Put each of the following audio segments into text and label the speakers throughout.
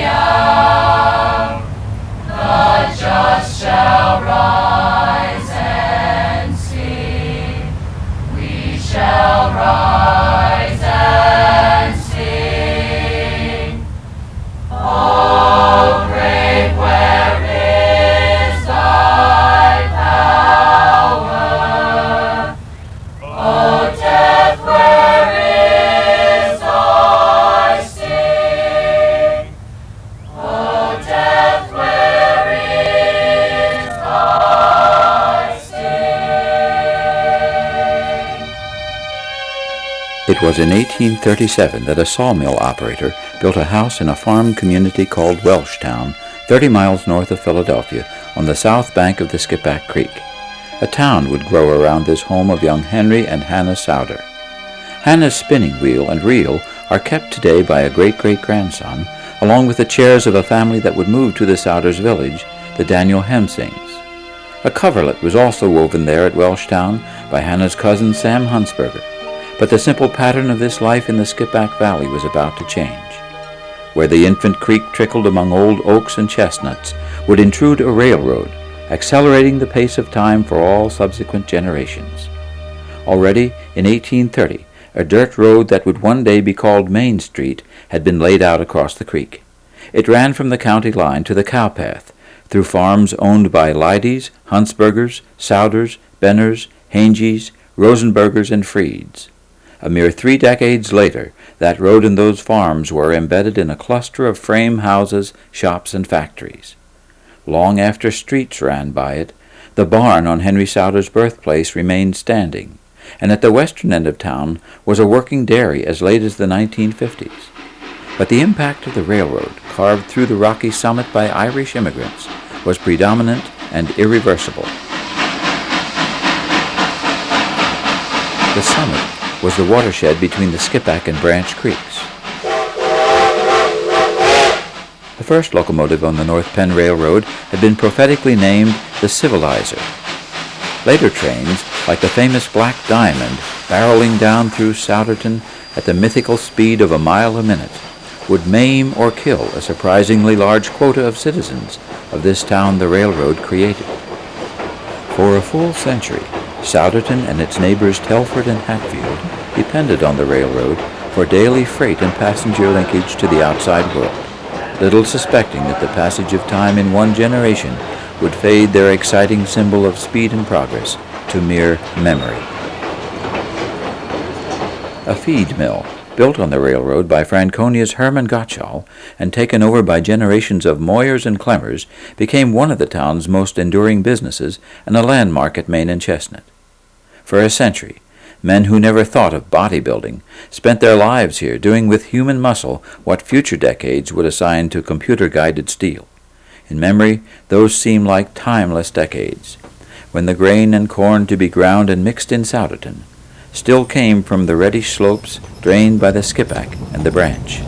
Speaker 1: hour, the just shall rise and sing. We shall rise and sing. O grave, where is thy power? O death, where is thy sting? O death, where is thy sting?
Speaker 2: It was in 1837 that a sawmill operator built a house in a farm community called Welshtown, 30 miles north of Philadelphia, on the south bank of the Skippack Creek. A town would grow around this home of young Henry and Hannah Souder. Hannah's spinning wheel and reel are kept today by a great-great-grandson, along with the chairs of a family that would move to the Souders' village, the Daniel Hemsings. A coverlet was also woven there at Welshtown by Hannah's cousin Sam Hunsberger, but the simple pattern of this life in the Skippack Valley was about to change. Where the infant creek trickled among old oaks and chestnuts would intrude a railroad, accelerating the pace of time for all subsequent generations. Already in 1830, a dirt road that would one day be called Main Street had been laid out across the creek. It ran from the county line to the cowpath, through farms owned by Leidies, Hunsbergers, Souders, Benners, Hanges, Rosenbergers, and Freeds. A mere 3 decades later, that road and those farms were embedded in a cluster of frame houses, shops, and factories. Long after streets ran by it, the barn on Henry Souder's birthplace remained standing, and at the western end of town was a working dairy as late as the 1950s. But the impact of the railroad, carved through the rocky summit by Irish immigrants, was predominant and irreversible. The summit was the watershed between the Skippack and Branch Creeks. The first locomotive on the North Penn Railroad had been prophetically named the Civilizer. Later trains, like the famous Black Diamond, barreling down through Souderton at the mythical speed of a mile a minute, would maim or kill a surprisingly large quota of citizens of this town the railroad created. For a full century, Souderton and its neighbors Telford and Hatfield depended on the railroad for daily freight and passenger linkage to the outside world, little suspecting that the passage of time in one generation would fade their exciting symbol of speed and progress to mere memory. A feed mill, built on the railroad by Franconia's Herman Gottschall and taken over by generations of Moyers and Clemmers, became one of the town's most enduring businesses and a landmark at Main and Chestnut. For a century, men who never thought of bodybuilding spent their lives here doing with human muscle what future decades would assign to computer-guided steel. In memory, those seem like timeless decades, when the grain and corn to be ground and mixed in Souderton still came from the reddish slopes drained by the Skippack and the Branch.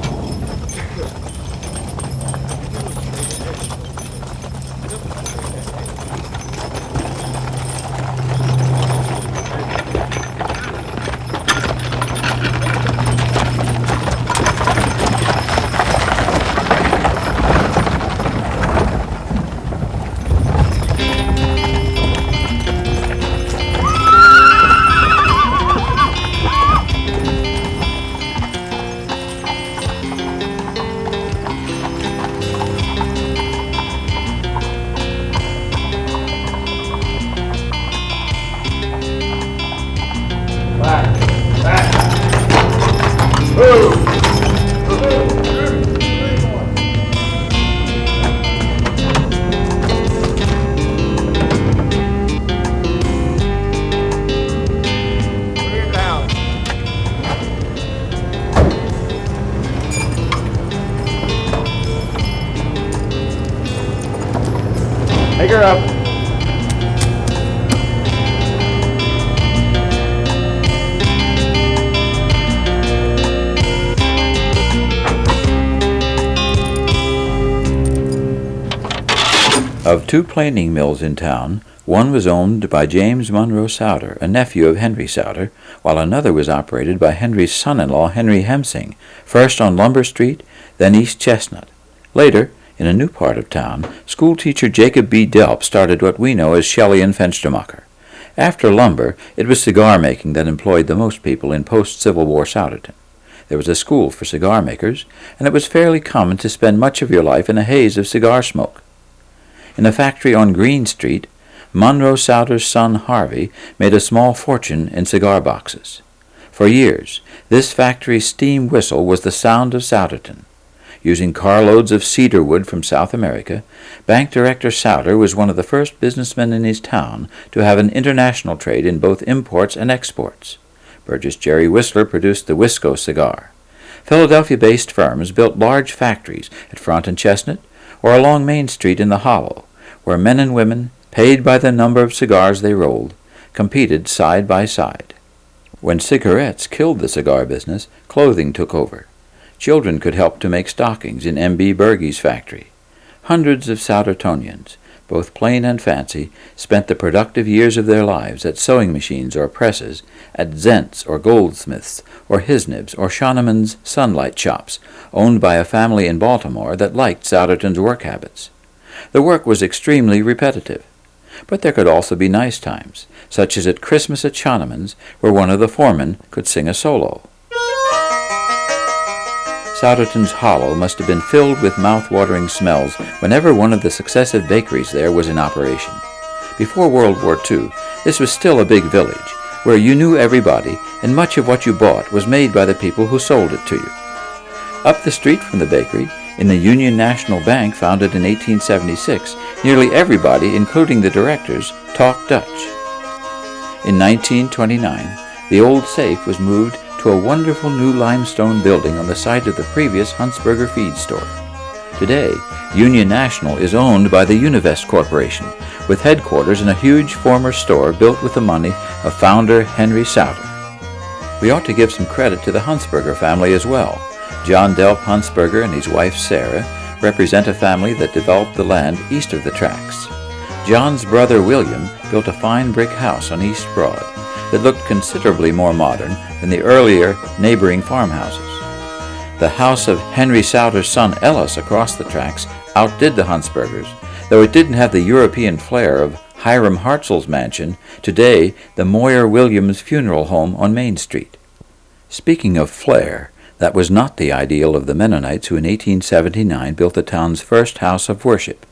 Speaker 3: Take her up.
Speaker 2: Of 2 planing mills in town, one was owned by James Monroe Souder, a nephew of Henry Souder, while another was operated by Henry's son-in-law, Henry Hemsing, first on Lumber Street, then East Chestnut. Later, in a new part of town, schoolteacher Jacob B. Delp started what we know as Shelley and Fenstermacher. After lumber, it was cigar making that employed the most people in post-Civil War Souderton. There was a school for cigar makers, and it was fairly common to spend much of your life in a haze of cigar smoke. In a factory on Green Street, Monroe Souder's son Harvey made a small fortune in cigar boxes. For years, this factory's steam whistle was the sound of Souderton. Using carloads of cedar wood from South America, Bank Director Souder was one of the first businessmen in his town to have an international trade in both imports and exports. Burgess Jerry Whistler produced the Wisco cigar. Philadelphia-based firms built large factories at Front and Chestnut or along Main Street in the Hollow, where men and women, paid by the number of cigars they rolled, competed side by side. When cigarettes killed the cigar business, clothing took over. Children could help to make stockings in M.B. Bergey's factory. Hundreds of Soudertonians, both plain and fancy, spent the productive years of their lives at sewing machines or presses, at Zent's or Goldsmith's or Hisnib's or Shawneman's sunlight shops, owned by a family in Baltimore that liked Souderton's work habits. The work was extremely repetitive. But there could also be nice times, such as at Christmas at Shawneman's, where one of the foremen could sing a solo. Souderton's Hollow must have been filled with mouth-watering smells whenever one of the successive bakeries there was in operation. Before World War II, this was still a big village, where you knew everybody, and much of what you bought was made by the people who sold it to you. Up the street from the bakery, in the Union National Bank founded in 1876, nearly everybody, including the directors, talked Dutch. In 1929, the old safe was moved to a wonderful new limestone building on the site of the previous Huntsberger feed store. Today, Union National is owned by the Univest Corporation, with headquarters in a huge former store built with the money of founder Henry Souder. We ought to give some credit to the Huntsberger family as well. John Delp Huntsberger and his wife Sarah represent a family that developed the land east of the tracks. John's brother William built a fine brick house on East Broad that looked considerably more modern than the earlier neighboring farmhouses. The house of Henry Souder's son Ellis across the tracks outdid the Huntsbergers, though it didn't have the European flair of Hiram Hartzell's mansion, today the Moyer Williams Funeral Home on Main Street. Speaking of flair, that was not the ideal of the Mennonites who in 1879 built the town's first house of worship.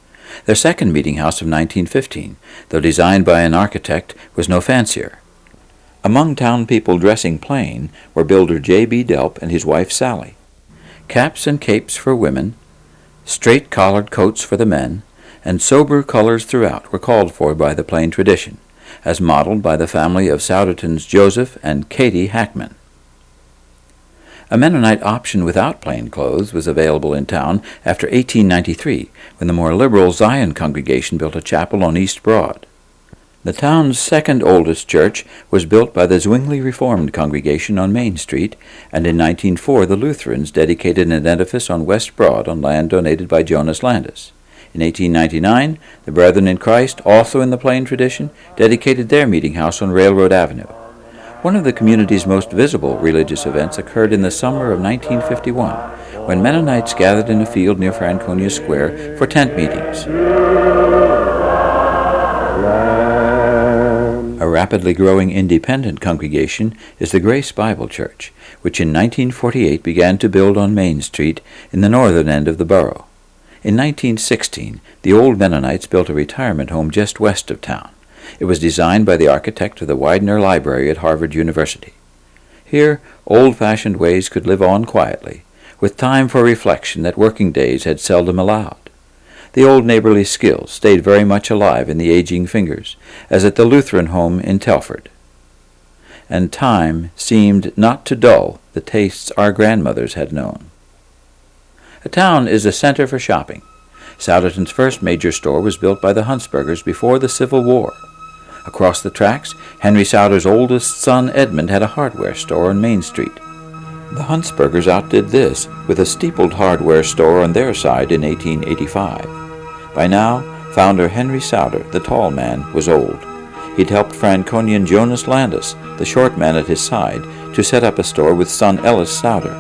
Speaker 2: Their second meeting house of 1915, though designed by an architect, was no fancier. Among town people dressing plain were builder J.B. Delp and his wife Sally. Caps and capes for women, straight-collared coats for the men, and sober colors throughout were called for by the plain tradition, as modeled by the family of Souderton's Joseph and Katie Hackman. A Mennonite option without plain clothes was available in town after 1893, when the more liberal Zion congregation built a chapel on East Broad. The town's second oldest church was built by the Zwingli Reformed congregation on Main Street, and in 1904 the Lutherans dedicated an edifice on West Broad on land donated by Jonas Landis. In 1899, the Brethren in Christ, also in the plain tradition, dedicated their meeting house on Railroad Avenue. One of the community's most visible religious events occurred in the summer of 1951, when Mennonites gathered in a field near Franconia Square for tent meetings. A rapidly growing independent congregation is the Grace Bible Church, which in 1948 began to build on Main Street in the northern end of the borough. In 1916, the old Mennonites built a retirement home just west of town. It was designed by the architect of the Widener Library at Harvard University. Here, old-fashioned ways could live on quietly, with time for reflection that working days had seldom allowed. The old neighborly skills stayed very much alive in the aging fingers, as at the Lutheran home in Telford. And time seemed not to dull the tastes our grandmothers had known. A town is a center for shopping. Souderton's first major store was built by the Huntsbergers before the Civil War. Across the tracks, Henry Souder's oldest son Edmund had a hardware store on Main Street. The Huntsbergers outdid this with a steepled hardware store on their side in 1885. By now, founder Henry Souder, the tall man, was old. He'd helped Franconian Jonas Landis, the short man at his side, to set up a store with son Ellis Souder.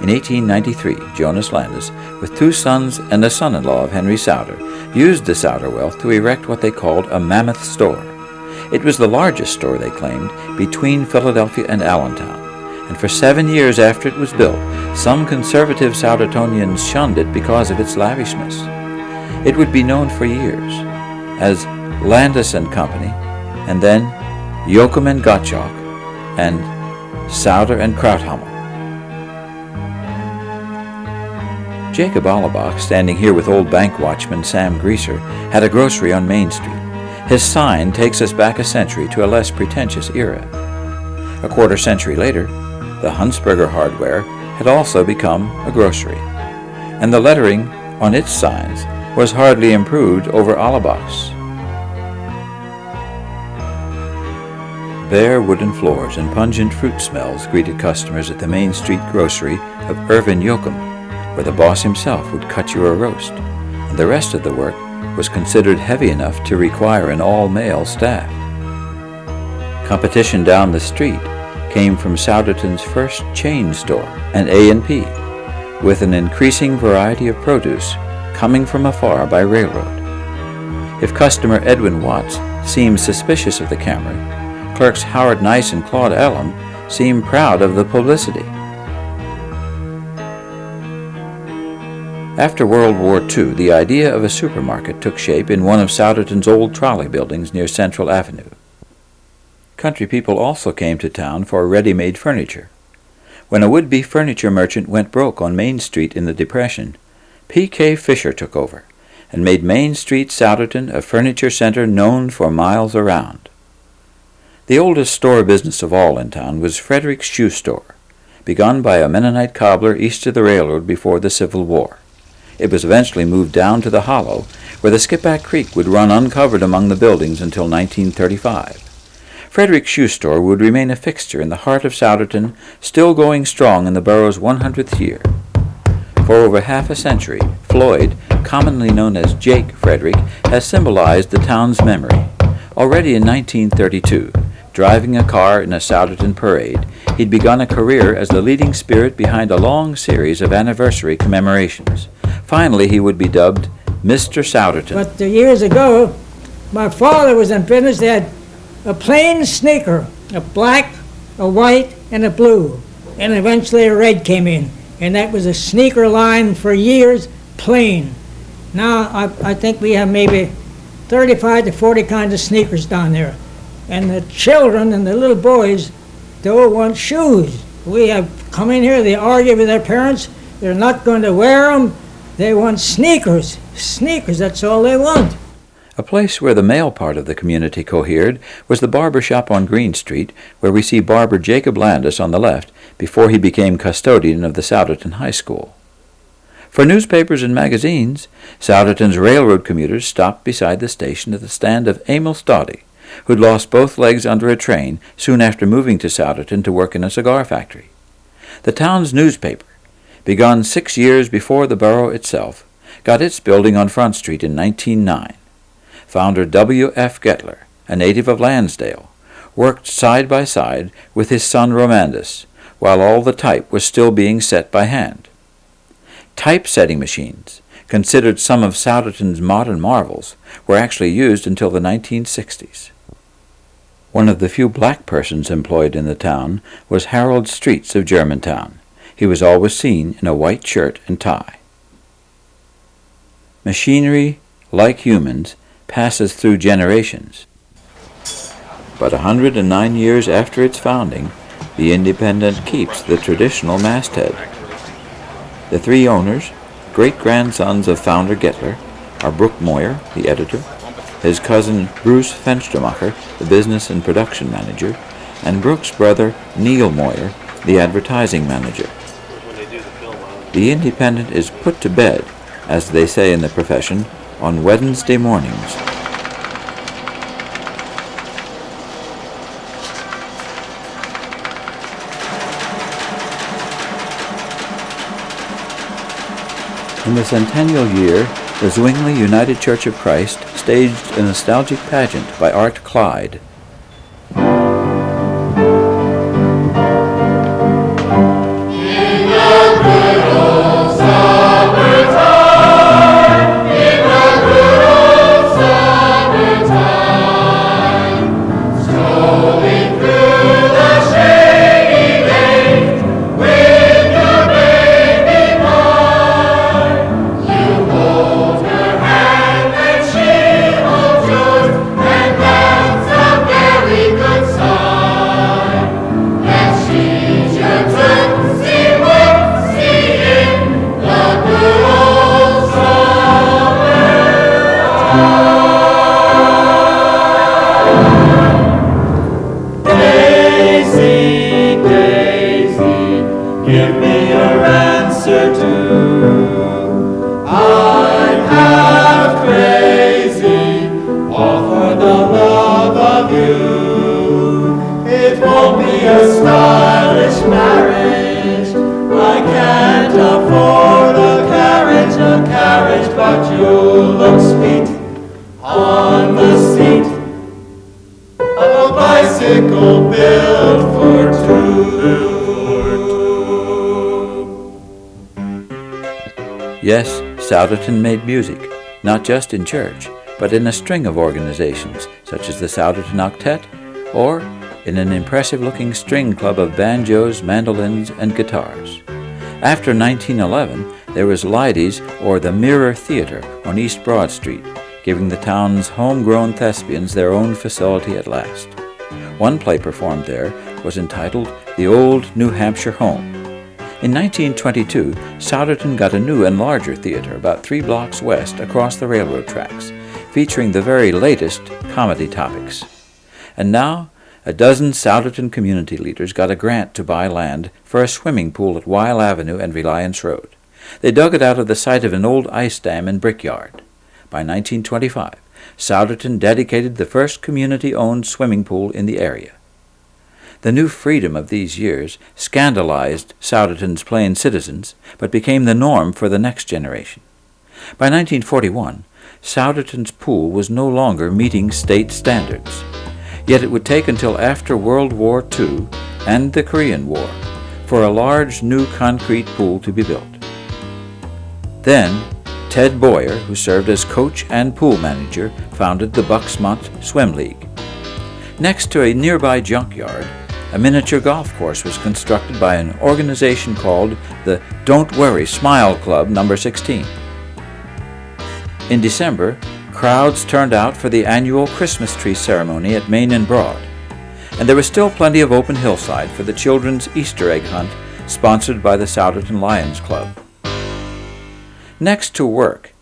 Speaker 2: In 1893, Jonas Landis, with 2 sons and a son-in-law of Henry Souder, used the Souder wealth to erect what they called a mammoth store. It was the largest store, they claimed, between Philadelphia and Allentown, and for 7 years after it was built, some conservative Soudertonians shunned it because of its lavishness. It would be known for years as Landis and Company, and then Joachim and Gottschalk, and Souder and Krauthammer. Jacob Allerbach, standing here with old bank watchman Sam Greaser, had a grocery on Main Street. His sign takes us back a century to a less pretentious era. A quarter century later, the Huntsberger Hardware had also become a grocery, and the lettering on its signs was hardly improved over Allerbach's. Bare wooden floors and pungent fruit smells greeted customers at the Main Street grocery of Irvin Joachim, where the boss himself would cut you a roast, and the rest of the work was considered heavy enough to require an all-male staff. Competition down the street came from Souderton's first chain store, an A&P, with an increasing variety of produce coming from afar by railroad. If customer Edwin Watts seemed suspicious of the camera, clerks Howard Nice and Claude Allen seemed proud of the publicity. After World War II, the idea of a supermarket took shape in one of Souderton's old trolley buildings near Central Avenue. Country people also came to town for ready-made furniture. When a would-be furniture merchant went broke on Main Street in the Depression, P.K. Fisher took over and made Main Street, Souderton, a furniture center known for miles around. The oldest store business of all in town was Frederick's Shoe Store, begun by a Mennonite cobbler east of the railroad before the Civil War. It was eventually moved down to the hollow, where the Skippack Creek would run uncovered among the buildings until 1935. Frederick's Shoe Store would remain a fixture in the heart of Souderton, still going strong in the borough's 100th year. For over half a century, Floyd, commonly known as Jake Frederick, has symbolized the town's memory. Already in 1932, driving a car in a Souderton parade, he'd begun a career as the leading spirit behind a long series of anniversary commemorations. Finally, he would be dubbed Mr. Souderton.
Speaker 4: But years ago, my father was in business. They had a plain sneaker, a black, a white, and a blue. And eventually a red came in. And that was a sneaker line for years, plain. Now I think we have maybe 35 to 40 kinds of sneakers down there. And the children and the little boys, they all want shoes. We have come in here, they argue with their parents. They're not going to wear them. They want sneakers. Sneakers, that's all they want.
Speaker 2: A place where the male part of the community cohered was the barber shop on Green Street, where we see barber Jacob Landis on the left before he became custodian of the Souderton High School. For newspapers and magazines, Souderton's railroad commuters stopped beside the station at the stand of Emil Stoddy, who'd lost both legs under a train soon after moving to Souderton to work in a cigar factory. The town's newspaper, begun 6 years before the borough itself, got its building on Front Street in 1909. Founder W.F. Gettler, a native of Lansdale, worked side by side with his son Romandus, while all the type was still being set by hand. Typesetting machines, considered some of Souderton's modern marvels, were actually used until the 1960s. One of the few black persons employed in the town was Harold Streets of Germantown. He was always seen in a white shirt and tie. Machinery, like humans, passes through generations. But 109 years after its founding, the Independent keeps the traditional masthead. The 3 owners, great-grandsons of founder Gettler, are Brooke Moyer, the editor, his cousin Bruce Fenstermacher, the business and production manager, and Brooke's brother Neil Moyer, the advertising manager. The Independent is put to bed, as they say in the profession, on Wednesday mornings. In the centennial year, the Zwingli United Church of Christ staged a nostalgic pageant by Art Clyde.
Speaker 1: In the I'm half crazy, all for the love of you. It won't be a stylish marriage, I can't afford a carriage, but you'll look sweet on the seat of a bicycle built for two.
Speaker 2: Yes, Souderton made music, not just in church, but in a string of organizations, such as the Souderton Octet, or in an impressive-looking string club of banjos, mandolins, and guitars. After 1911, there was Leidy's, or the Mirror Theater, on East Broad Street, giving the town's homegrown thespians their own facility at last. One play performed there was entitled The Old New Hampshire Home. In 1922, Souderton got a new and larger theater about 3 blocks west across the railroad tracks, featuring the very latest comedy topics. And now, a dozen Souderton community leaders got a grant to buy land for a swimming pool at Weil Avenue and Reliance Road. They dug it out of the site of an old ice dam and brickyard. By 1925, Souderton dedicated the first community-owned swimming pool in the area. The new freedom of these years scandalized Souderton's plain citizens, but became the norm for the next generation. By 1941, Souderton's pool was no longer meeting state standards. Yet it would take until after World War II and the Korean War for a large new concrete pool to be built. Then, Ted Boyer, who served as coach and pool manager, founded the Bucksmont Swim League. Next to a nearby junkyard, a miniature golf course was constructed by an organization called the Don't Worry Smile Club No. 16. In December, crowds turned out for the annual Christmas tree ceremony at Main and Broad, and there was still plenty of open hillside for the children's Easter egg hunt sponsored by the Souderton Lions Club. Next to work,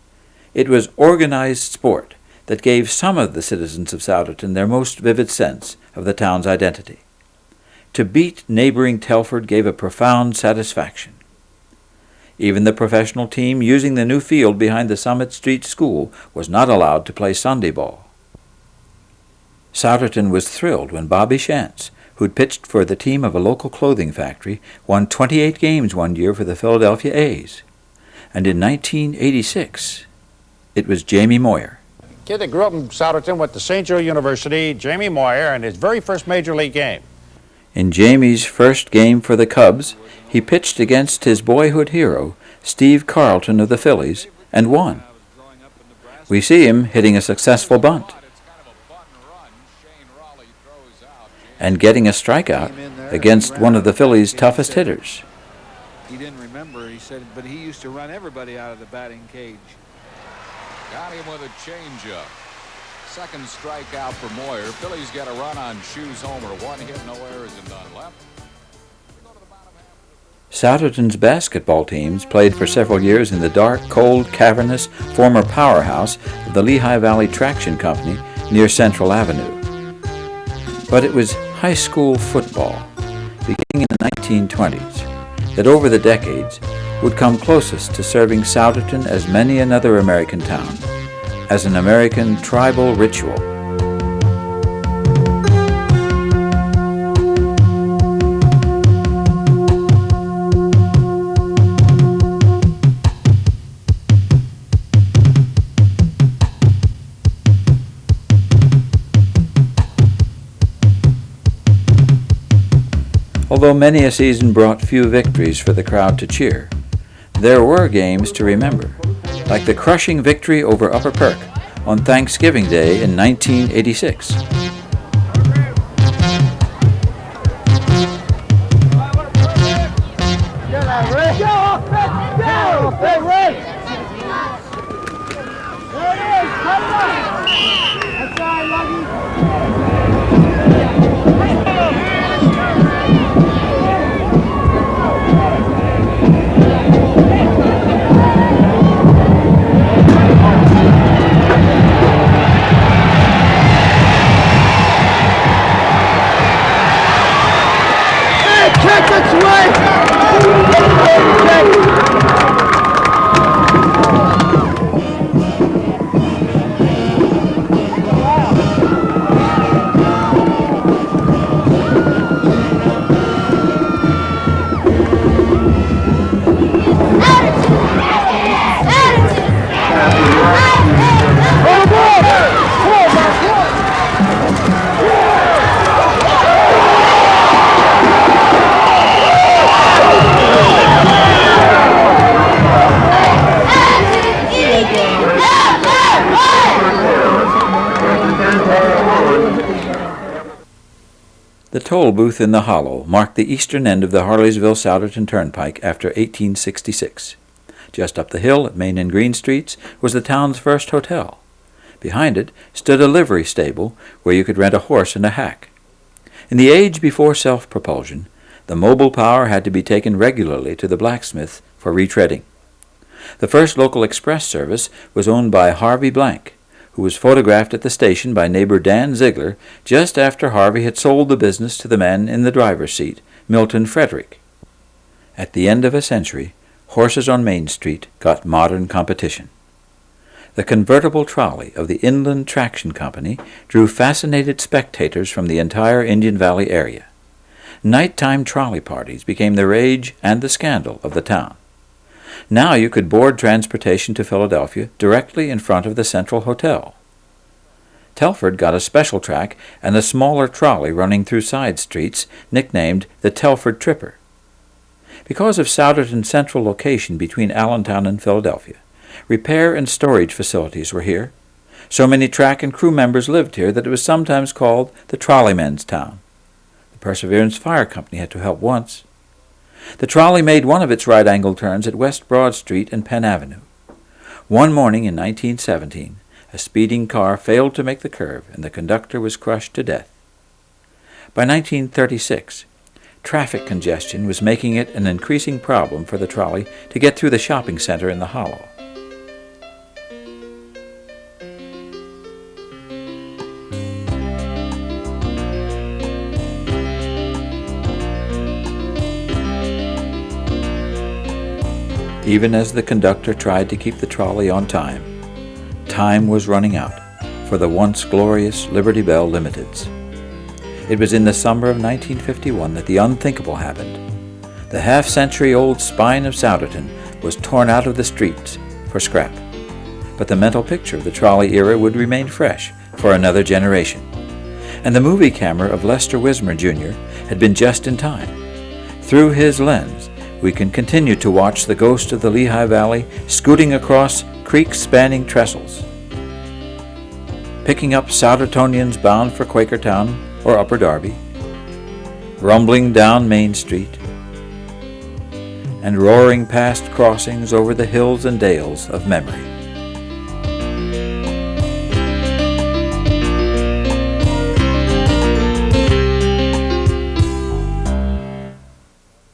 Speaker 2: it was organized sport that gave some of the citizens of Souderton their most vivid sense of the town's identity. To beat neighboring Telford gave a profound satisfaction. Even the professional team using the new field behind the Summit Street School was not allowed to play Sunday ball. Souderton was thrilled when Bobby Shantz, who'd pitched for the team of a local clothing factory, won 28 games one year for the Philadelphia A's. And in 1986, it was Jamie Moyer.
Speaker 5: Kid that grew up in Souderton, went to St. Joe University, Jamie Moyer, and his very first major league game.
Speaker 2: In Jamie's first game for the Cubs, he pitched against his boyhood hero, Steve Carlton of the Phillies, and won. We see him hitting a successful bunt and getting a strikeout against one of the Phillies' toughest hitters.
Speaker 6: He didn't remember, he said, but he used to run everybody out of the batting cage.
Speaker 7: Got him with a changeup. Second strikeout for Moyer. Phillies get a run on Shue's homer. 1 hit, no errors, and none left.
Speaker 2: Souderton's basketball teams played for several years in the dark, cold, cavernous former powerhouse of the Lehigh Valley Traction Company near Central Avenue. But it was high school football, beginning in the 1920s, that over the decades would come closest to serving Souderton as many another American town, as an American tribal ritual. Although many a season brought few victories for the crowd to cheer, there were games to remember, like the crushing victory over Upper Perk on Thanksgiving Day in 1986. The toll booth in the hollow marked the eastern end of the Harleysville-Souderton Turnpike after 1866. Just up the hill at Main and Green Streets was the town's first hotel. Behind it stood a livery stable where you could rent a horse and a hack. In the age before self-propulsion, the mobile power had to be taken regularly to the blacksmith for retreading. The first local express service was owned by Harvey Blank, who was photographed at the station by neighbor Dan Ziegler just after Harvey had sold the business to the man in the driver's seat, Milton Frederick. At the end of a century, horses on Main Street got modern competition. The convertible trolley of the Inland Traction Company drew fascinated spectators from the entire Indian Valley area. Nighttime trolley parties became the rage and the scandal of the town. Now you could board transportation to Philadelphia directly in front of the Central Hotel. Telford got a special track and a smaller trolley running through side streets, nicknamed the Telford Tripper. Because of Souderton's central location between Allentown and Philadelphia, repair and storage facilities were here. So many track and crew members lived here that it was sometimes called the Trolleymen's Town. The Perseverance Fire Company had to help once. The trolley made one of its right-angle turns at West Broad Street and Penn Avenue. One morning in 1917, a speeding car failed to make the curve and the conductor was crushed to death. By 1936, traffic congestion was making it an increasing problem for the trolley to get through the shopping center in the hollow. Even as the conductor tried to keep the trolley on time, time was running out for the once glorious Liberty Bell Limiteds. It was in the summer of 1951 that the unthinkable happened. The half-century-old spine of Souderton was torn out of the streets for scrap. But the mental picture of the trolley era would remain fresh for another generation. And the movie camera of Lester Wismer, Jr. had been just in time. Through his lens, we can continue to watch the ghost of the Lehigh Valley scooting across creek-spanning trestles, picking up Soudertonians bound for Quakertown or Upper Darby, rumbling down Main Street, and roaring past crossings over the hills and dales of memory.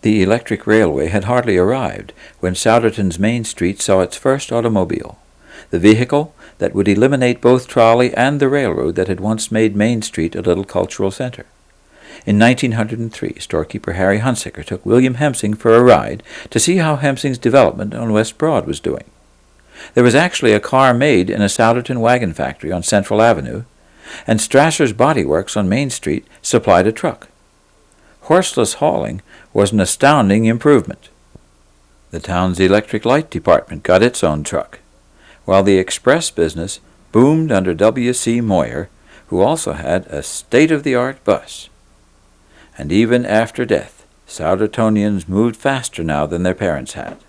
Speaker 2: The electric railway had hardly arrived when Souderton's Main Street saw its first automobile, the vehicle that would eliminate both trolley and the railroad that had once made Main Street a little cultural center. In 1903, storekeeper Harry Hunsaker took William Hemsing for a ride to see how Hemsing's development on West Broad was doing. There was actually a car made in a Souderton wagon factory on Central Avenue, and Strasser's Body Works on Main Street supplied a truck. Horseless hauling was an astounding improvement. The town's electric light department got its own truck, while the express business boomed under W.C. Moyer, who also had a state-of-the-art bus. And even after death, Soudertonians moved faster now than their parents had.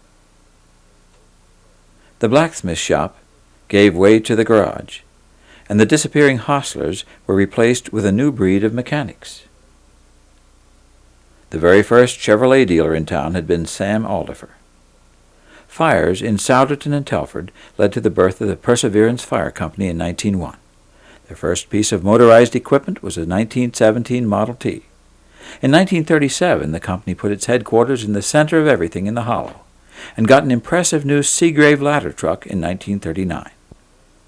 Speaker 2: The blacksmith shop gave way to the garage, and the disappearing hostlers were replaced with a new breed of mechanics. The very first Chevrolet dealer in town had been Sam Aldifer. Fires in Souderton and Telford led to the birth of the Perseverance Fire Company in 1901. Their first piece of motorized equipment was a 1917 Model T. In 1937, the company put its headquarters in the center of everything in the hollow, and got an impressive new Seagrave ladder truck in 1939.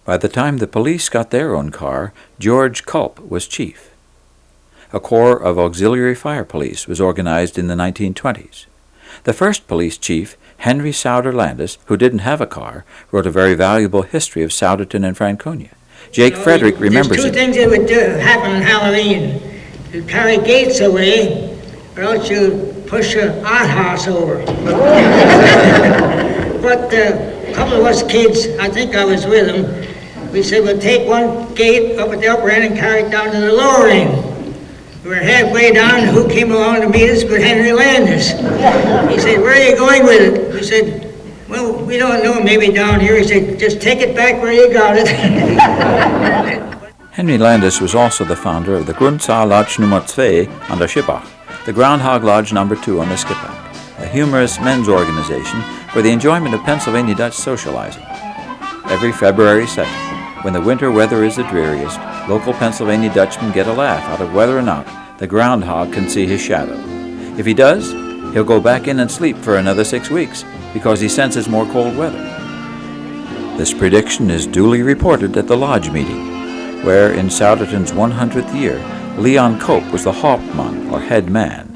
Speaker 2: By the time the police got their own car, George Culp was chief. A corps of auxiliary fire police was organized in the 1920s. The first police chief, Henry Souder Landis, who didn't have a car, wrote a very valuable history of Souderton and Franconia. Jake Frederick remembers
Speaker 4: There's two things that would happen on Halloween. You'd carry gates away, or else you'd push an outhouse over. But a couple of us kids, I think I was with them, we said we'll take one gate up at the upper end and carry it down to the lower end. We were halfway down, and who came along to meet us but Henry Landis. He said, "Where are you going with it?" We said, "Well, we don't know, maybe down here." He said, "Just take it back where you got it."
Speaker 2: Henry Landis was also the founder of the Grundzahl Lodge Nummer 2 on der Schippach, the Groundhog Lodge No. 2 on the Skippack, a humorous men's organization for the enjoyment of Pennsylvania Dutch socializing. Every February 2nd, when the winter weather is the dreariest, local Pennsylvania Dutchmen get a laugh out of whether or not the groundhog can see his shadow. If he does, he'll go back in and sleep for another 6 weeks because he senses more cold weather. This prediction is duly reported at the lodge meeting, where in Souderton's 100th year, Leon Cope was the Hauptmann, or head man.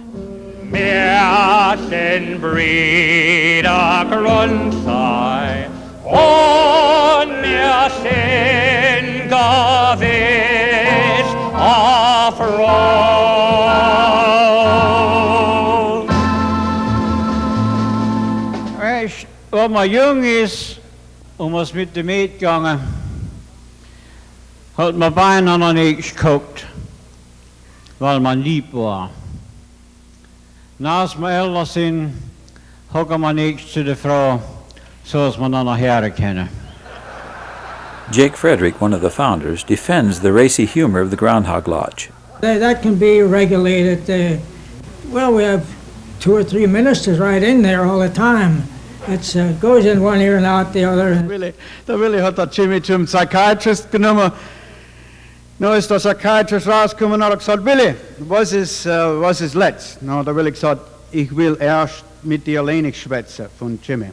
Speaker 1: Märchen Brüder Grundzahl und Märchen gewiss auf Rom.
Speaker 8: Als man jung ist und was mit dem Mäd gegangen, hat man beinahe noch nicht geguckt, weil man lieb war. Als wir älter sind, hocken wir nichts zu der Frau, so dass man dann noch herkennen.
Speaker 2: Jake Frederick, one of the founders, defends the racy humor of the Groundhog Lodge.
Speaker 4: That can be regulated. Well, we have 2 or 3 ministers right in there all the time. It goes in one ear and out the other.
Speaker 3: Der Willi hat der Jimmy zum Psychiatrist genommen. Nu ist der Psychiatrist rausgekommen und hat gesagt, Willi, was ist letzt? Na, der Willi gesagt, ich will erst mit dir alleine schwätzen von Jimmy.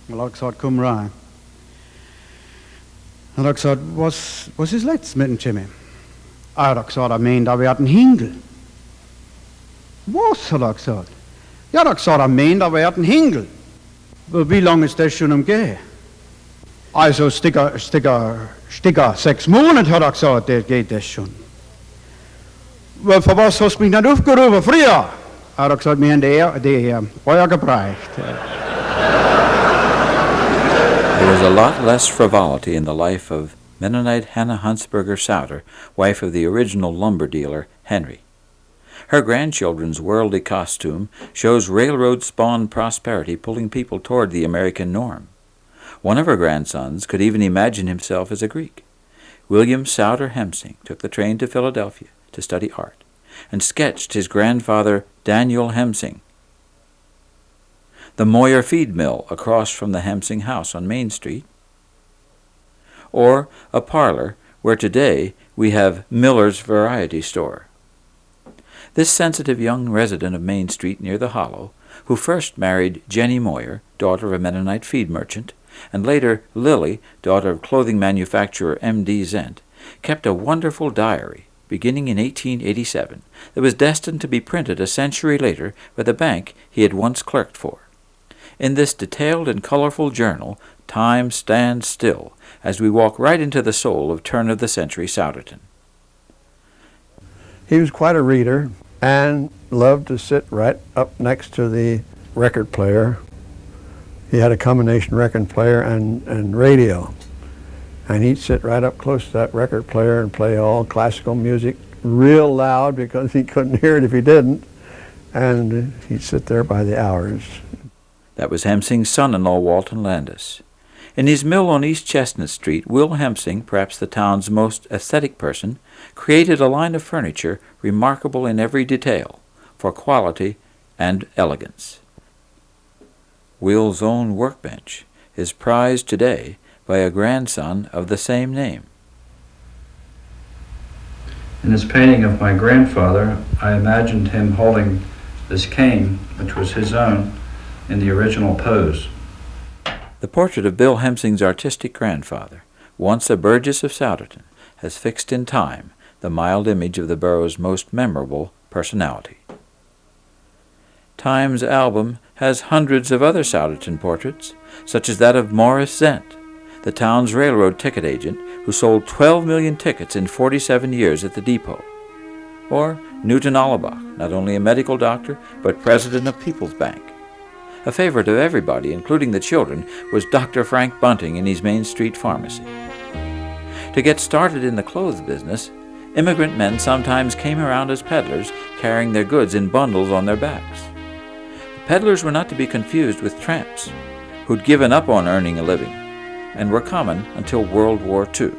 Speaker 3: Und er hat gesagt, komm rein. Und er hat gesagt, was ist letzt mit dem Jimmy? Er hat gesagt, da wird ein Hingel. Was, hat er gesagt? Ja, er hat gesagt, da wird ein Hingel. Wie lange ist das schon umgehen? Also, Sticker 6 Monate, hat er gesagt, das geht das schon. Well, für was hast du mich nicht aufgerufen früher? Er hat gesagt, wir haben die Feuer gebracht.
Speaker 2: There was a lot less frivolity in the life of Mennonite Hannah Huntsberger Souder, wife of the original lumber dealer, Henry. Her grandchildren's worldly costume shows railroad-spawned prosperity pulling people toward the American norm. One of her grandsons could even imagine himself as a Greek. William Souder Hemsing took the train to Philadelphia to study art and sketched his grandfather Daniel Hemsing. The Moyer feed mill across from the Hemsing house on Main Street, or a parlor where today we have Miller's Variety Store. This sensitive young resident of Main Street near the Hollow, who first married Jenny Moyer, daughter of a Mennonite feed merchant, and later Lily, daughter of clothing manufacturer M.D. Zent, kept a wonderful diary beginning in 1887 that was destined to be printed a century later by the bank he had once clerked for. In this detailed and colorful journal, time stands still as we walk right into the soul of turn-of-the-century Souderton.
Speaker 9: He was quite a reader and loved to sit right up next to the record player. He had a combination record player and radio. And he'd sit right up close to that record player and play all classical music real loud because he couldn't hear it if he didn't. And he'd sit there by the hours.
Speaker 2: That was Hemsing's son-in-law, Walton Landis. In his mill on East Chestnut Street, Will Hemsing, perhaps the town's most aesthetic person, created a line of furniture remarkable in every detail for quality and elegance. Will's own workbench is prized today by a grandson of the same name.
Speaker 10: In this painting of my grandfather, I imagined him holding this cane, which was his own, in the original pose.
Speaker 2: The portrait of Bill Hemsing's artistic grandfather, once a Burgess of Souderton, has fixed in time the mild image of the borough's most memorable personality. Time's album has hundreds of other Souderton portraits, such as that of Morris Zent, the town's railroad ticket agent who sold 12 million tickets in 47 years at the depot. Or Newton Allebach, not only a medical doctor, but president of People's Bank. A favorite of everybody, including the children, was Dr. Frank Bunting in his Main Street pharmacy. To get started in the clothes business, immigrant men sometimes came around as peddlers, carrying their goods in bundles on their backs. The peddlers were not to be confused with tramps, who'd given up on earning a living, and were common until World War II.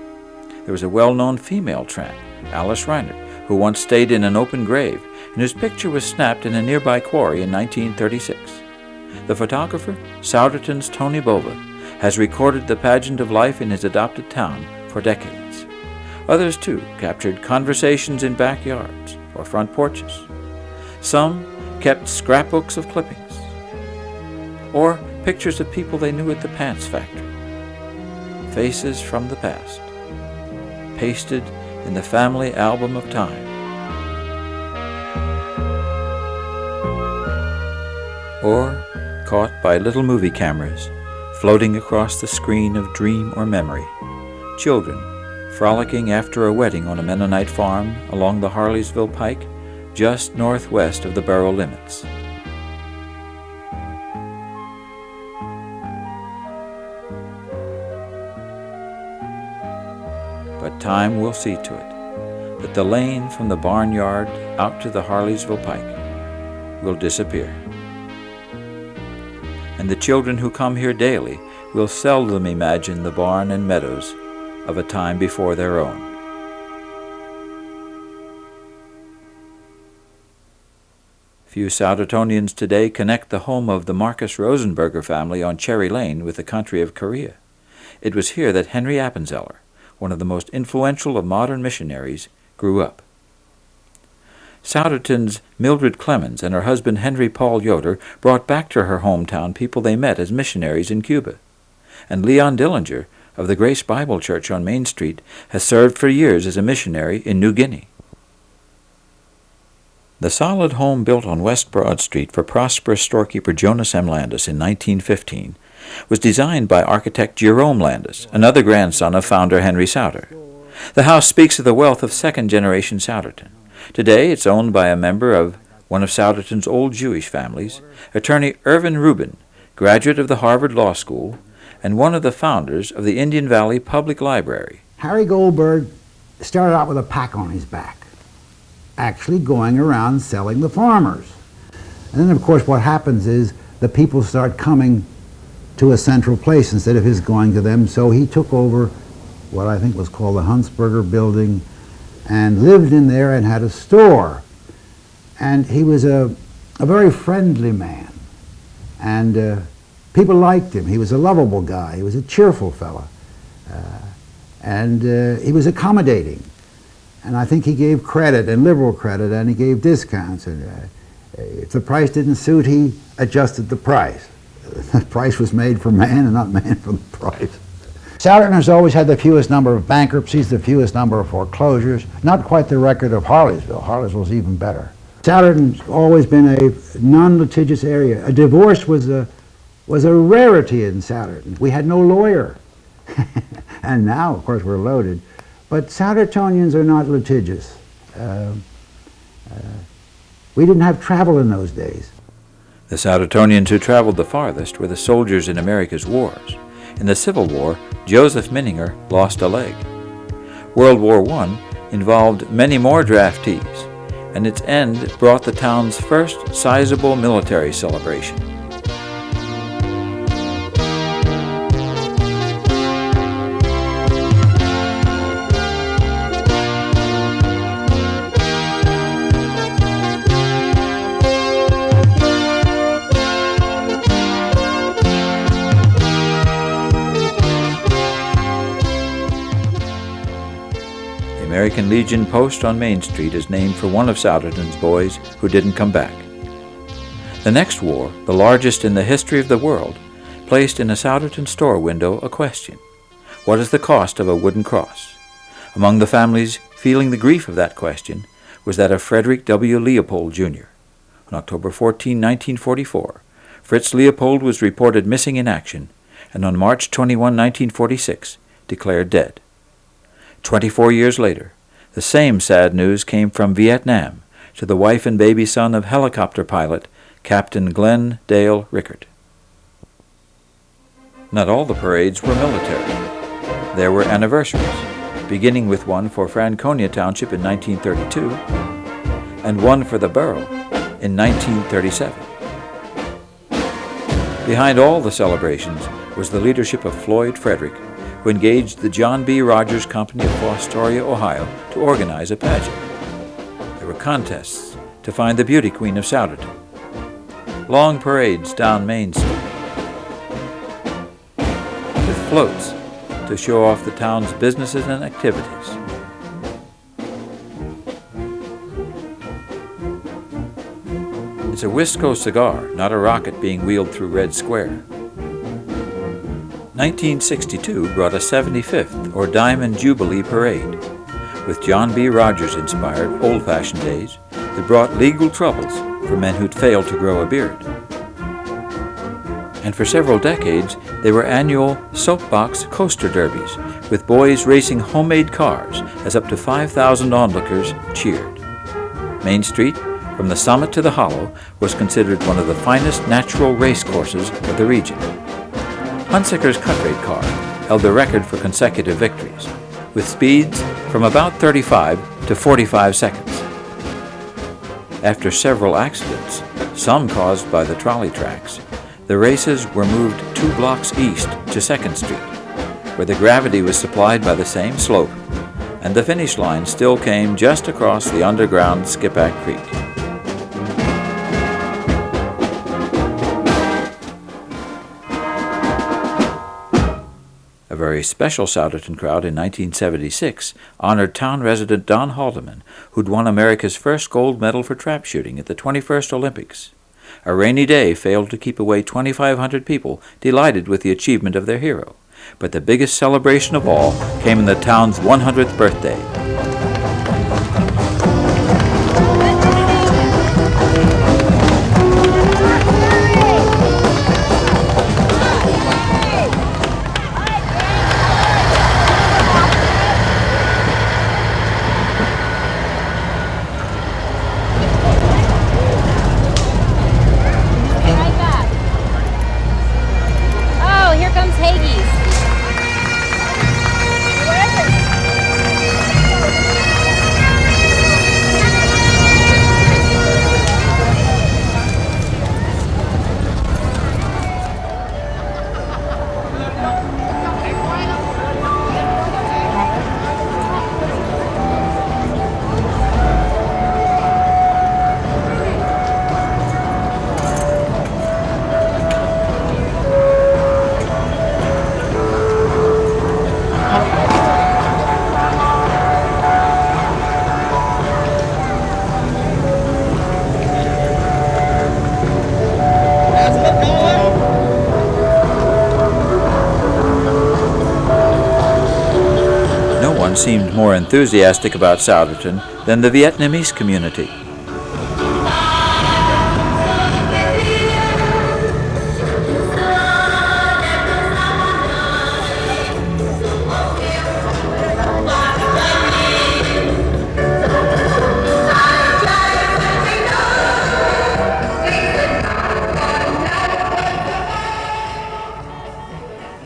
Speaker 2: there was a well-known female tramp, Alice Reinert, who once stayed in an open grave and whose picture was snapped in a nearby quarry in 1936. The photographer, Souderton's Tony Bova, has recorded the pageant of life in his adopted town for decades. Others, too, captured conversations in backyards or front porches. Some kept scrapbooks of clippings, or pictures of people they knew at the pants factory. Faces from the past, pasted in the family album of time. Or caught by little movie cameras floating across the screen of dream or memory. Children frolicking after a wedding on a Mennonite farm along the Harleysville Pike, just northwest of the borough limits. But time will see to it that the lane from the barnyard out to the Harleysville Pike will disappear. And the children who come here daily will seldom imagine the barn and meadows of a time before their own. Few Soudertonians today connect the home of the Marcus Rosenberger family on Cherry Lane with the country of Korea. It was here that Henry Appenzeller, one of the most influential of modern missionaries, grew up. Souderton's Mildred Clemens and her husband Henry Paul Yoder brought back to her hometown people they met as missionaries in Cuba. And Leon Dillinger of the Grace Bible Church on Main Street has served for years as a missionary in New Guinea. The solid home built on West Broad Street for prosperous storekeeper Jonas M. Landis in 1915 was designed by architect Jerome Landis, another grandson of founder Henry Souder. The house speaks of the wealth of second-generation Souderton. Today it's owned by a member of one of Souderton's old Jewish families, attorney Irvin Rubin, graduate of the Harvard Law School, and one of the founders of the Indian Valley Public Library.
Speaker 11: Harry Goldberg started out with a pack on his back, actually going around selling the farmers. And then, of course, what happens is the people start coming to a central place instead of his going to them, so he took over what I think was called the Huntsberger Building and lived in there and had a store. And he was a very friendly man, and people liked him. He was a lovable guy. He was a cheerful fellow, and he was accommodating. And I think he gave credit, and liberal credit, and he gave discounts. And if the price didn't suit, he adjusted the price. The price was made for man and not man for the price. Souderton has always had the fewest number of bankruptcies, the fewest number of foreclosures, not quite the record of Harleysville. Harleysville's even better. Souderton's always been a non-litigious area. A divorce was a rarity in Souderton. We had no lawyer. And now, of course, we're loaded. But Soudertonians are not litigious. We didn't have travel in those days.
Speaker 2: The Soudertonians who traveled the farthest were the soldiers in America's wars. In the Civil War, Joseph Minninger lost a leg. World War I involved many more draftees, and its end brought the town's first sizable military celebration. American Legion Post on Main Street is named for one of Souderton's boys who didn't come back. The next war, the largest in the history of the world, placed in a Souderton store window a question: what is the cost of a wooden cross? Among the families feeling the grief of that question was that of Frederick W. Leopold, Jr. On October 14, 1944, Fritz Leopold was reported missing in action, and on March 21, 1946, declared dead. 24 years later, the same sad news came from Vietnam to the wife and baby son of helicopter pilot Captain Glenn Dale Rickert. Not all the parades were military. There were anniversaries, beginning with one for Franconia Township in 1932 and one for the borough in 1937. Behind all the celebrations was the leadership of Floyd Frederick, who engaged the John B. Rogers Company of Fostoria, Ohio, to organize a pageant. There were contests to find the beauty queen of Souderton, long parades down Main Street, with floats to show off the town's businesses and activities. It's a Wisco cigar, not a rocket being wheeled through Red Square. 1962 brought a 75th, or Diamond Jubilee Parade. With John B. Rogers-inspired old-fashioned days, it brought legal troubles for men who'd failed to grow a beard. And for several decades, they were annual soapbox coaster derbies, with boys racing homemade cars as up to 5,000 onlookers cheered. Main Street, from the summit to the hollow, was considered one of the finest natural race courses of the region. Hunsicker's cut rate car held the record for consecutive victories, with speeds from about 35 to 45 seconds. After several accidents, some caused by the trolley tracks, the races were moved 2 blocks east to 2nd Street, where the gravity was supplied by the same slope, and the finish line still came just across the underground Skippack Creek. A very special Souderton crowd in 1976 honored town resident Don Haldeman, who'd won America's first gold medal for trap shooting at the 21st Olympics. A rainy day failed to keep away 2,500 people delighted with the achievement of their hero. But the biggest celebration of all came in the town's 100th birthday. Seemed more enthusiastic about Souderton than the Vietnamese community.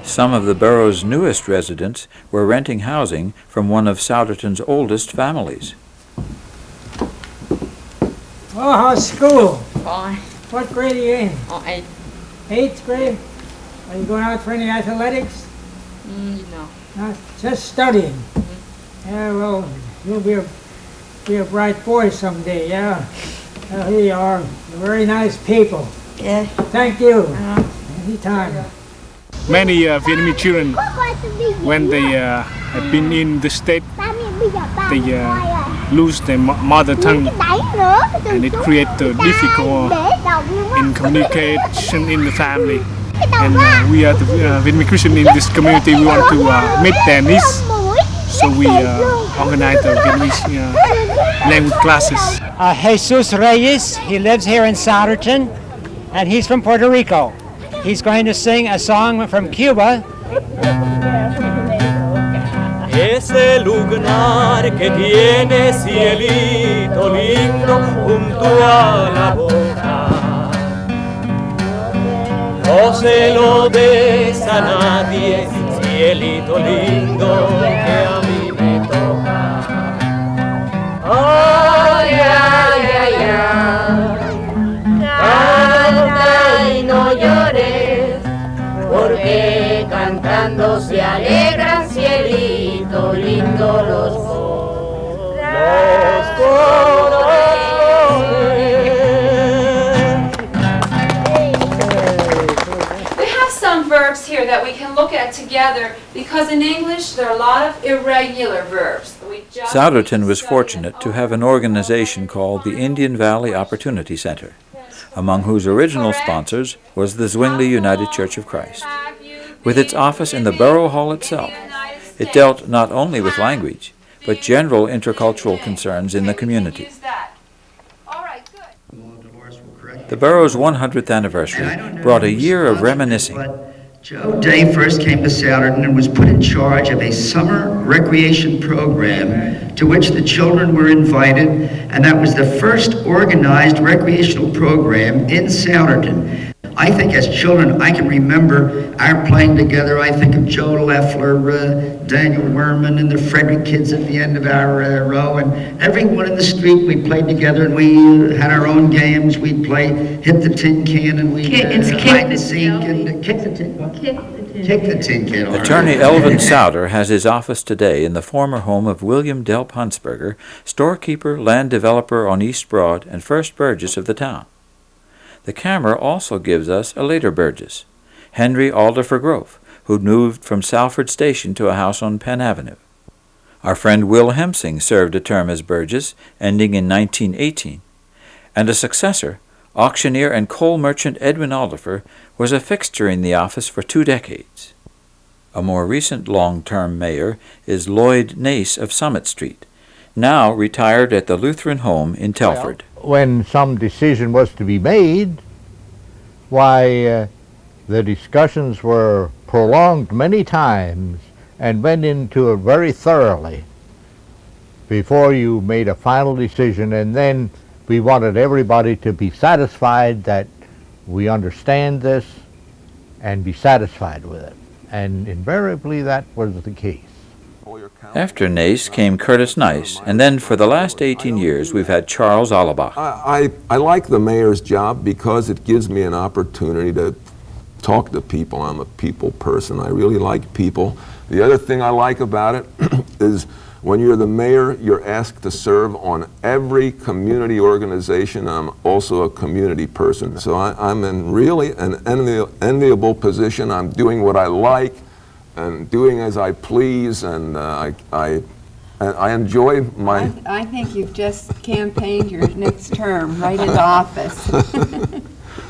Speaker 2: Some of the borough's newest residents were renting housing from one of Souderton's oldest families.
Speaker 4: Oh, how's school?
Speaker 12: Fine.
Speaker 4: What grade are you in?
Speaker 12: Oh, 8.
Speaker 4: 8th grade? Are you going out for any athletics?
Speaker 12: No.
Speaker 4: Not just studying. Yeah, well, you'll be a bright boy someday, yeah. Well, here you are. You're very nice people.
Speaker 12: Yeah.
Speaker 4: Thank you. Anytime.
Speaker 13: Many Vietnamese children, when they have been in the state, they lose their mother tongue, and it creates difficult in communication in the family. And we are the Vietnamese Christian in this community. We want to meet their needs, so we organize the Vietnamese language classes.
Speaker 14: Jesus Reyes, he lives here in Souderton, and he's from Puerto Rico. He's going to sing a song from Cuba.
Speaker 1: Ese lugar que tiene cielito lindo junto a la boca, no se lo des a nadie, cielito lindo que a mí me toca. Ay, ay, ay, ay, canta y no llores, porque cantando se alegra
Speaker 12: look at together, because in English there are a lot of irregular verbs.
Speaker 2: Souderton was fortunate to have an organization called the Indian Valley Opportunity Center, among whose original sponsors was the Zwingli United Church of Christ. With its office in the Borough Hall itself, it dealt not only with language, but general intercultural concerns in the community. The borough's 100th anniversary brought a year of reminiscing.
Speaker 15: Joe Day first came to Souderton and was put in charge of a summer recreation program to which the children were invited, and that was the first organized recreational program in Souderton. I think as children, I can remember our playing together. I think of Joe Leffler, Daniel Werman, and the Frederick kids at the end of our row, and everyone in the street, we played together, and we had our own games. We'd play hit the tin can, and we'd hide and seek, and kick the tin can. Kick the tin can.
Speaker 2: Attorney Elvin Souder has his office today in the former home of William Delp Huntsberger, storekeeper, land developer on East Broad, and first Burgess of the town. The camera also gives us a later Burgess, Henry Alderfer Grove, who'd moved from Salford Station to a house on Penn Avenue. Our friend Will Hemsing served a term as Burgess, ending in 1918, and a successor, auctioneer and coal merchant Edwin Alderfer, was a fixture in the office for 2 decades. A more recent long-term mayor is Lloyd Nace of Summit Street, now retired at the Lutheran home in Telford.
Speaker 16: When some decision was to be made, why, the discussions were prolonged many times and went into it very thoroughly before you made a final decision, and then we wanted everybody to be satisfied that we understand this and be satisfied with it. And invariably that was the case.
Speaker 2: After Nace came Curtis Nice, and then for the last 18 years we've had Charles Allebach.
Speaker 17: I like the mayor's job because it gives me an opportunity to talk to people. I'm a people person. I really like people. The other thing I like about it is when you're the mayor, you're asked to serve on every community organization. I'm also a community person. So I'm in really an enviable position. I'm doing what I like and doing as I please, and I enjoy my...
Speaker 18: I think you've just campaigned your next term right into office.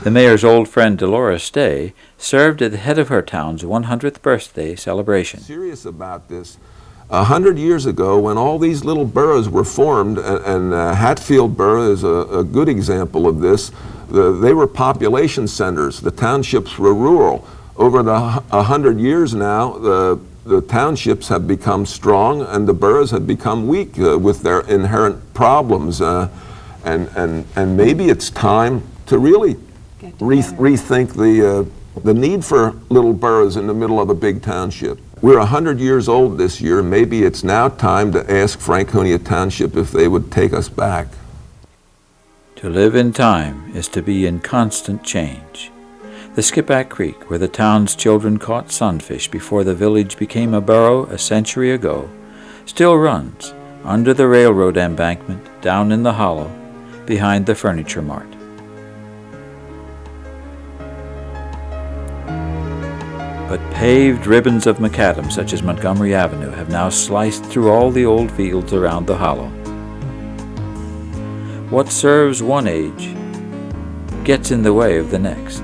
Speaker 2: The mayor's old friend Dolores Day served at the head of her town's 100th birthday celebration.
Speaker 17: Serious about this. 100 years ago, when all these little boroughs were formed, and Hatfield Borough is a good example of this, they were population centers. The townships were rural. Over the 100 years now, the townships have become strong and the boroughs have become weak with their inherent problems. And maybe it's time to really rethink the need for little boroughs in the middle of a big township. We're 100 years old this year. Maybe it's now time to ask Franconia Township if they would take us back.
Speaker 2: To live in time is to be in constant change. The Skippack Creek, where the town's children caught sunfish before the village became a borough a century ago, still runs under the railroad embankment down in the hollow behind the Furniture Mart. But paved ribbons of macadam, such as Montgomery Avenue, have now sliced through all the old fields around the hollow. What serves one age gets in the way of the next.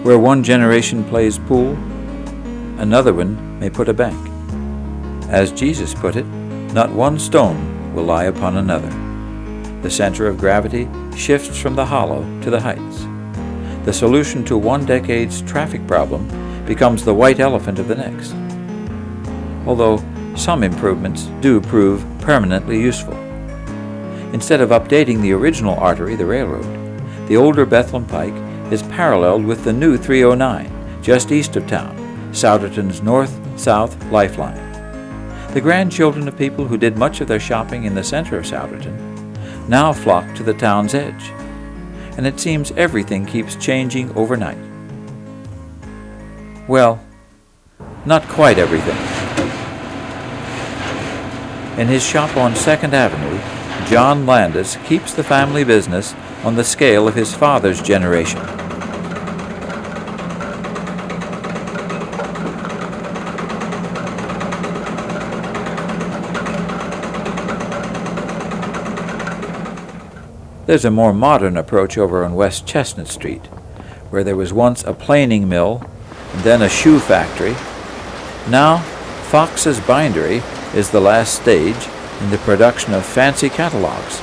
Speaker 2: Where one generation plays pool, another one may put a bank. As Jesus put it, not one stone will lie upon another. The center of gravity shifts from the hollow to the heights. The solution to one decade's traffic problem becomes the white elephant of the next. Although some improvements do prove permanently useful. Instead of updating the original artery, the railroad, the older Bethlehem Pike is paralleled with the new 309, just east of town, Souderton's north-south lifeline. The grandchildren of people who did much of their shopping in the center of Souderton now flock to the town's edge, and it seems everything keeps changing overnight. Well, not quite everything. In his shop on 2nd Avenue, John Landis keeps the family business on the scale of his father's generation. There's a more modern approach over on West Chestnut Street, where there was once a planing mill and then a shoe factory. Now, Fox's Bindery is the last stage in the production of fancy catalogs.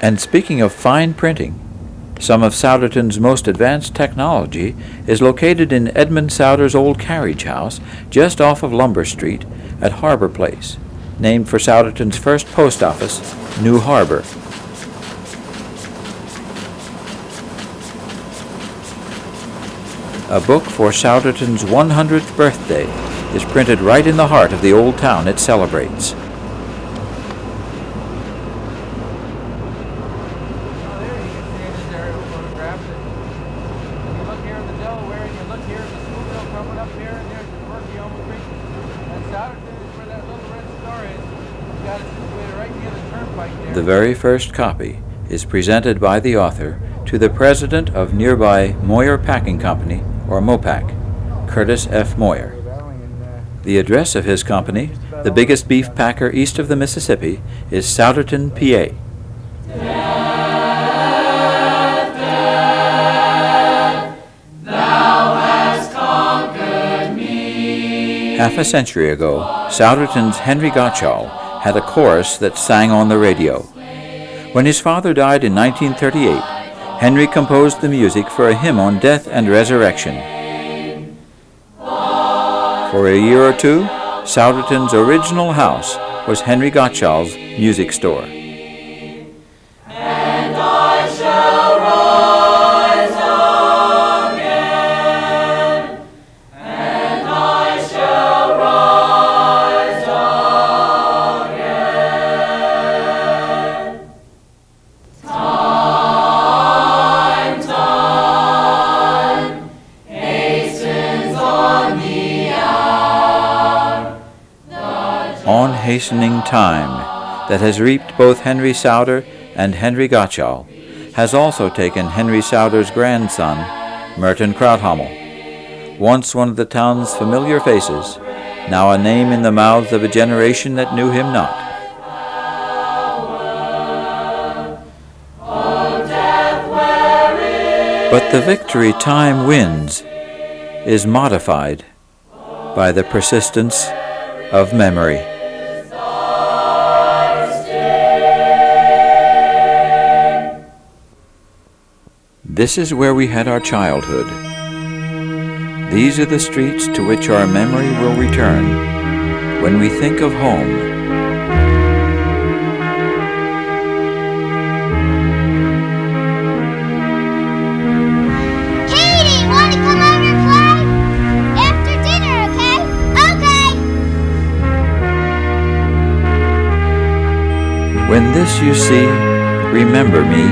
Speaker 2: And speaking of fine printing, some of Souderton's most advanced technology is located in Edmund Souder's old carriage house just off of Lumber Street at Harbor Place, named for Souderton's first post office, New Harbor. A book for Souderton's 100th birthday is printed right in the heart of the old town it celebrates. The very first copy is presented by the author to the president of nearby Moyer Packing Company, or Mopac, Curtis F. Moyer. The address of his company, the biggest beef packer east of the Mississippi, is Souderton, PA. Half a century ago, Souderton's Henry Gottschall had a chorus that sang on the radio. When his father died in 1938, Henry composed the music for a hymn on death and resurrection. For a year or two, Souderton's original house was Henry Gottschall's music store.
Speaker 1: And I shall rise again, and I shall rise again. Time hastens on the hour.
Speaker 2: On hastening time, that has reaped both Henry Souder and Henry Gottschall, has also taken Henry Souder's grandson, Merton Krauthamel, once one of the town's familiar faces, now a name in the mouths of a generation that knew him not. But the victory time wins is modified by the persistence of memory. This is where we had our childhood. These are the streets to which our memory will return when we think of home.
Speaker 19: Katie, want to come over and play? After dinner, okay? Okay.
Speaker 2: When this you see, remember me